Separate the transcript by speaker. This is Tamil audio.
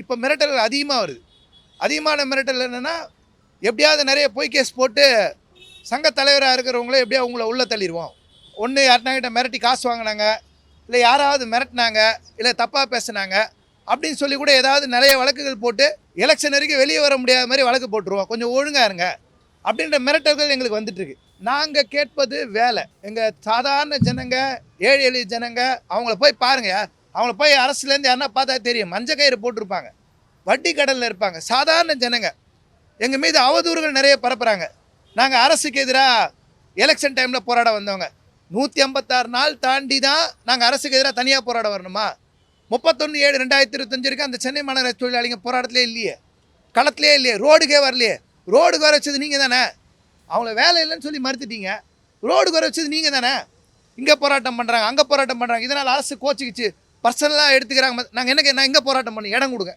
Speaker 1: இப்போ மிரட்டல் அதிகமாக வருது. அதிகமான மிரட்டல் என்னென்னா, எப்படியாவது நிறைய பொய் கேஸ் போட்டு சங்க தலைவராக இருக்கிறவங்கள எப்படியா உங்களை உள்ளே தள்ளிடுவோம். ஒன்று யார்னாக்கிட்ட மிரட்டி காசு வாங்கினாங்க, இல்லை யாராவது மிரட்டினாங்க, இல்லை தப்பாக பேசுனாங்க அப்படின்னு சொல்லி கூட ஏதாவது நிறைய வழக்குகள் போட்டு எலெக்ஷன் வரைக்கும் வெளியே வர முடியாத மாதிரி வழக்கு போட்டுருவோம். கொஞ்சம் ஒழுங்காக இருங்க அப்படின்ற மிரட்டல்கள் எங்களுக்கு வந்துட்டுருக்கு. நாங்கள் கேட்பது வேலை. எங்கள் சாதாரண ஜனங்க, ஏழை எளிய ஜனங்க அவங்கள போய் பாருங்கள். அவங்கள போய் அரசுலேருந்து யாருன்னா பார்த்தா தெரியும். மஞ்சள் கயிறு போட்டிருப்பாங்க, வட்டி கடலில் இருப்பாங்க. சாதாரண ஜனங்க எங்கள் மீது அவதூறுகள் நிறைய பரப்புகிறாங்க. நாங்கள் அரசுக்கு எதிராக எலெக்ஷன் டைமில் போராட வந்தவங்க. 156 நாள் தாண்டி தான் நாங்கள் அரசுக்கு எதிராக தனியாக போராட வரணுமா? 31/7/2025 வரைக்கும் அந்த சென்னை மாநகராட்சி தொழிலாளிங்க போராட்டத்திலே இல்லையே, களத்திலே இல்லையே, ரோடுக்கே வரலையே. ரோடுக்கு வர வச்சது நீங்கள் தானே. அவங்கள வேலை இல்லைன்னு சொல்லி மறுத்துட்டீங்க. ரோடுக்கு வர வச்சது நீங்கள் தானே. இங்கே போராட்டம் பண்ணுறாங்க, அங்கே போராட்டம் பண்ணுறாங்க. இதனால் அரசு கோச்சிக்கிச்சு பர்சனலாக எடுத்துக்கிறாங்க. நாங்கள் என்ன, நான் எங்கே போராட்டம் பண்ணி இடம் கொடுங்க.